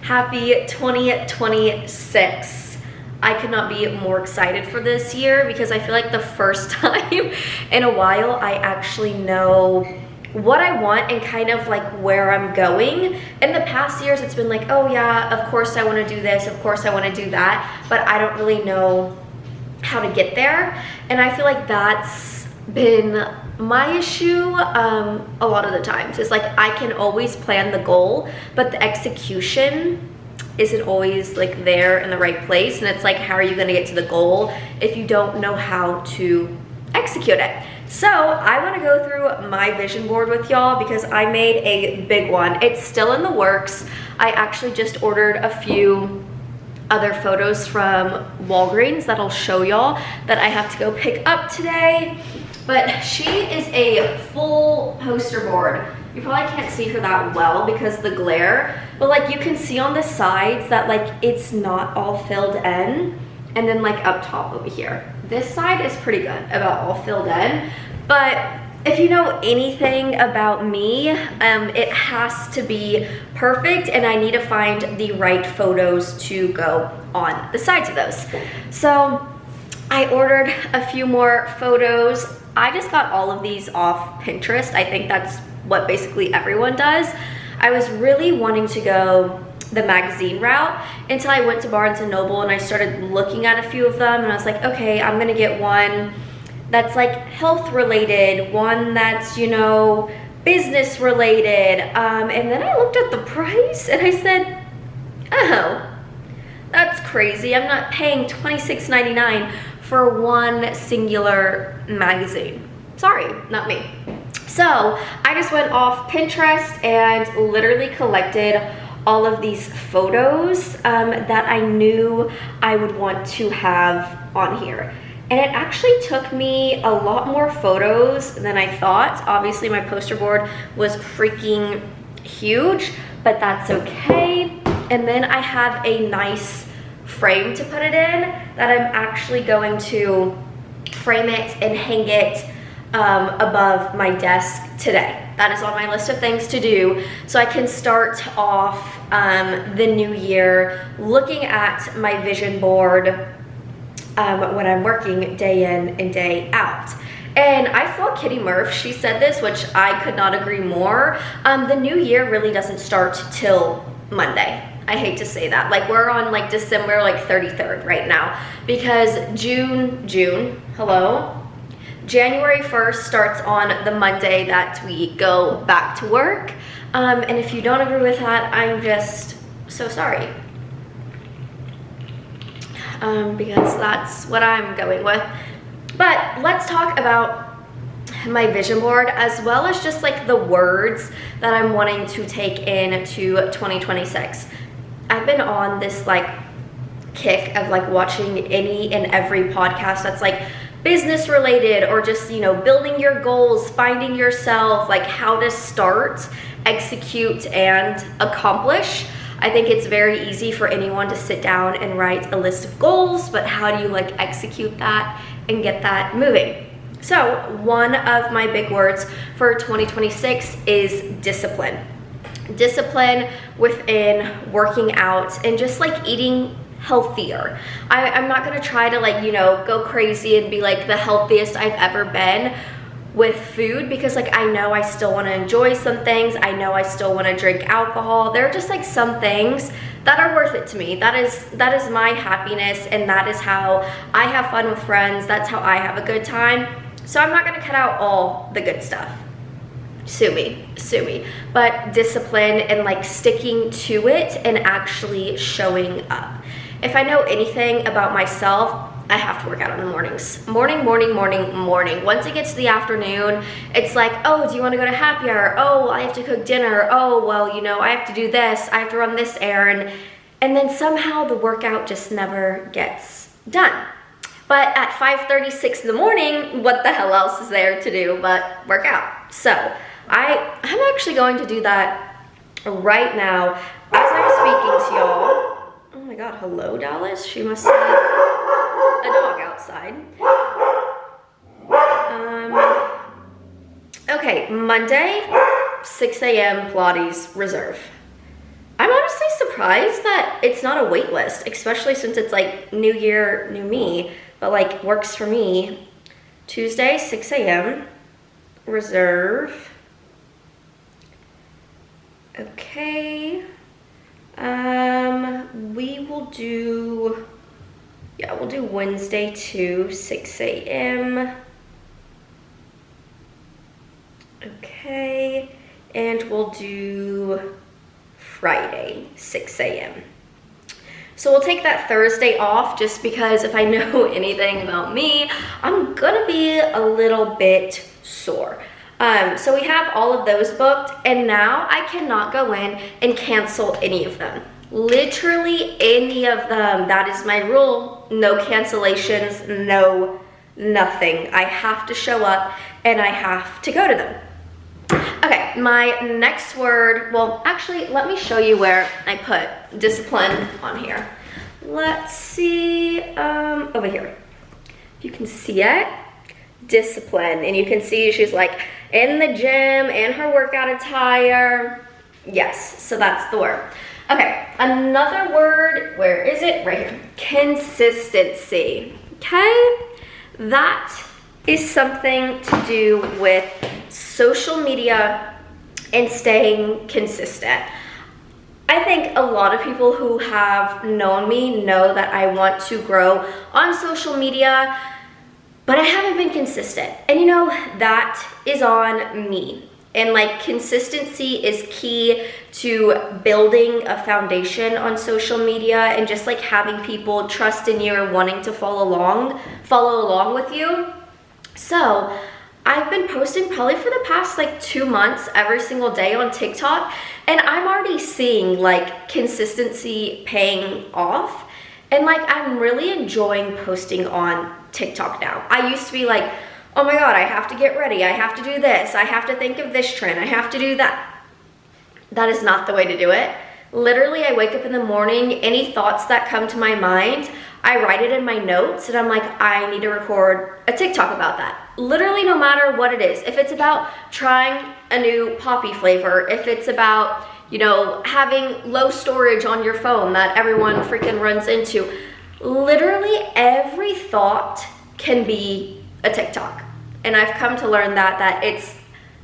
Happy 2026. I could not be more excited for this year because I feel like the first time in a while I actually know what I want and kind of like where I'm going. In the past years, it's been like, oh yeah, of course I want to do this, of course I want to do that, but I don't really know how to get there. And I feel like that's been my issue a lot of the times. It's like I can always plan the goal, but the execution isn't always like there in the right place. And it's like, how are you going to get to the goal if you don't know how to execute it? So I want to go through my vision board with y'all because I made a big one. It's still in the works. I actually just ordered a few other photos from Walgreens that I'll show y'all that I have to go pick up today. But she is a full poster board. You probably can't see her that well because the glare, but like you can see on the sides that like it's not all filled in. And then like up top over here, this side is pretty good about all filled in. But if you know anything about me, it has to be perfect and I need to find the right photos to go on the sides of those. So I ordered a few more photos. I just got all of these off Pinterest. I think that's what basically everyone does. I was really wanting to go the magazine route until I went to Barnes & Noble and I started looking at a few of them and I was like, okay, I'm gonna get one that's like health related, one that's, you know, business related. And then I looked at the price and I said, oh, that's crazy. I'm not paying $26.99 for one singular magazine. Sorry, not me. So I just went off Pinterest and literally collected all of these photos that I knew I would want to have on here. And it actually took me a lot more photos than I thought. Obviously my poster board was freaking huge, but that's okay. And then I have a nice frame to put it in that I'm actually going to frame it and hang it above my desk today. That is on my list of things to do so I can start off the new year looking at my vision board when I'm working day in and day out. And I saw Kitty Murph, she said this, which I could not agree more. The new year really doesn't start till Monday. I hate to say that. Like we're on like December like 33rd right now because January 1st starts on the Monday that we go back to work. And if you don't agree with that, I'm just so sorry. Because that's what I'm going with. But let's talk about my vision board as well as just like the words that I'm wanting to take into 2026. I've been on this like kick of like watching any and every podcast that's like business related or just, you know, building your goals, finding yourself, like how to start, execute, and accomplish. I think it's very easy for anyone to sit down and write a list of goals, but how do you like execute that and get that moving? So one of my big words for 2026 is discipline. Discipline within working out and just like eating healthier. I'm not gonna try to like, you know, go crazy and be like the healthiest I've ever been with food because like I know I still want to enjoy some things. I know I still want to drink alcohol. There are just like some things that are worth it to me. That is my happiness and that is how I have fun with friends. That's how I have a good time. So I'm not gonna cut out all the good stuff. Sue me. But discipline and like sticking to it and actually showing up. If I know anything about myself, I have to work out in the mornings. Morning. Once it gets to the afternoon, it's like, oh, do you want to go to happy hour? Oh, I have to cook dinner. Oh, well, you know, I have to do this. I have to run this errand. And then somehow the workout just never gets done. But at 5:36 in the morning, what the hell else is there to do but work out? So I'm actually going to do that right now as I'm speaking to y'all. Oh my God, hello Dallas. She must see a dog outside. Okay, Monday, 6 a.m. Pilates reserve. I'm honestly surprised that it's not a wait list, especially since it's like new year, new me, but like works for me. Tuesday, 6 a.m. Reserve. Okay. We will do, yeah, we'll do Wednesday too, 6 a.m. Okay. And we'll do Friday, 6 a.m. So we'll take that Thursday off just because if I know anything about me, I'm gonna be a little bit sore. So we have all of those booked, and now I cannot go in and cancel any of them. Literally any of them. That is my rule. No cancellations, no nothing. I have to show up and I have to go to them. Okay, my next word, well, actually, let me show you where I put discipline on here. Let's see, over here. If you can see it, discipline. And you can see she's like in the gym, in her workout attire. Yes, so that's the word. Okay, another word, where is it? Right here. Consistency, okay? That is something to do with social media and staying consistent. I think a lot of people who have known me know that I want to grow on social media, but I haven't been consistent. And you know, that is on me. And like consistency is key to building a foundation on social media and just like having people trust in you or wanting to follow along with you. So I've been posting probably for the past like 2 months every single day on TikTok, and I'm already seeing like consistency paying off, and like I'm really enjoying posting on TikTok now. I used to be like, oh my God, I have to get ready, I have to do this, I have to think of this trend, I have to do that. That is not the way to do it. Literally, I wake up in the morning, any thoughts that come to my mind, I write it in my notes, and I'm like, I need to record a TikTok about that. Literally, no matter what it is. If it's about trying a new poppy flavor, if it's about, you know, having low storage on your phone that everyone freaking runs into, literally every thought can be a TikTok. And I've come to learn that it's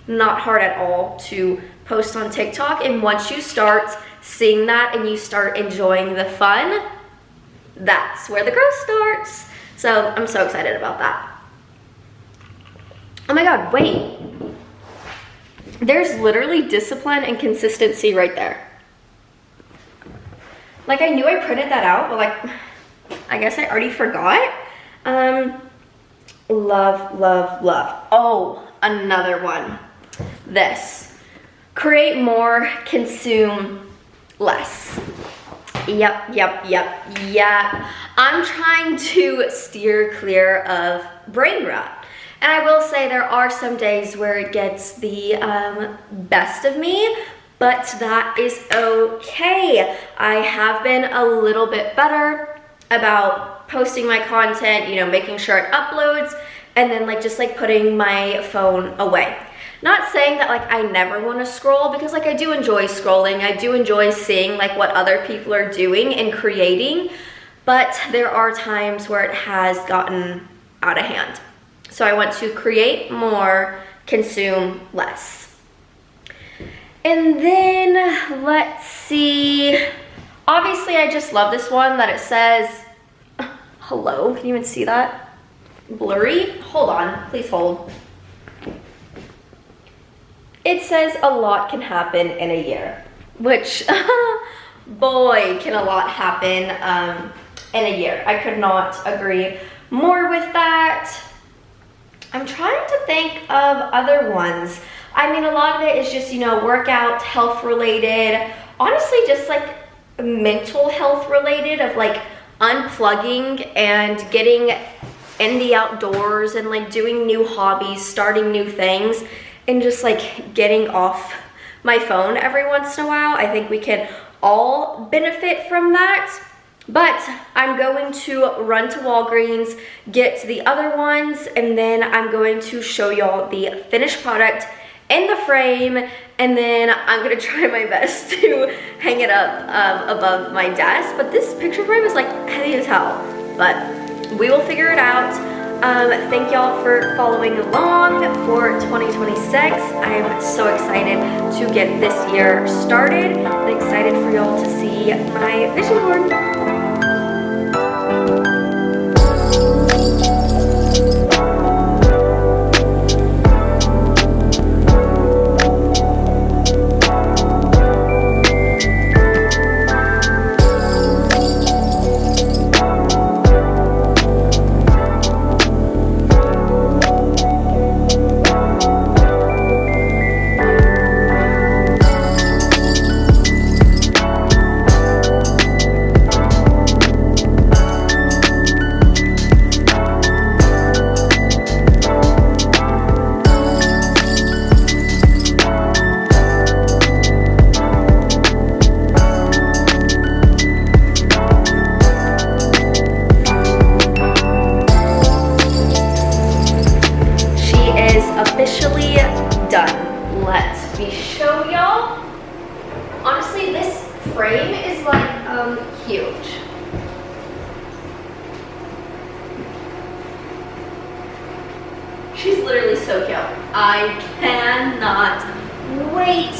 not hard at all to post on TikTok. And once you start seeing that and you start enjoying the fun, that's where the growth starts. So I'm so excited about that. Oh my God, wait. There's literally discipline and consistency right there. Like I knew I printed that out, but like, I guess I already forgot. Love, love, love. Oh, another one. This. Create more, consume less. Yep. I'm trying to steer clear of brain rot. And I will say there are some days where it gets the best of me, but that is okay. I have been a little bit better about posting my content, you know, making sure it uploads, and then like just like putting my phone away. Not saying that like I never want to scroll, because like I do enjoy scrolling. I do enjoy seeing like what other people are doing and creating, but there are times where it has gotten out of hand. So I want to create more, consume less. And then let's see. Obviously I just love this one that it says, hello, can you even see that? Blurry? Hold on, please hold. It says a lot can happen in a year, which boy, can a lot happen in a year. I could not agree more with that. I'm trying to think of other ones. I mean, a lot of it is just, you know, workout, health related, honestly just like mental health related, of like unplugging and getting in the outdoors and like doing new hobbies, starting new things, and just like getting off my phone every once in a while. I think we can all benefit from that. But I'm going to run to Walgreens, get the other ones, and then I'm going to show y'all the finished product in the frame, And then I'm gonna try my best to hang it up above my desk. But this picture frame is like heavy as hell. But we will figure it out. Thank y'all for following along for 2026. I am so excited to get this year started and excited for y'all to see my vision board. Officially done. Let me show y'all. Honestly, this frame is like huge. She's literally so cute. I cannot wait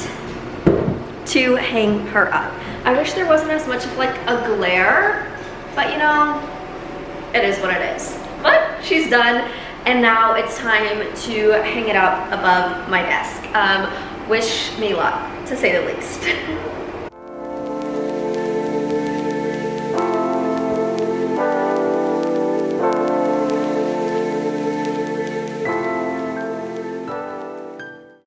to hang her up. I wish there wasn't as much of like a glare, but you know, it is what it is. But she's done. And now it's time to hang it up above my desk. Wish me luck, to say the least.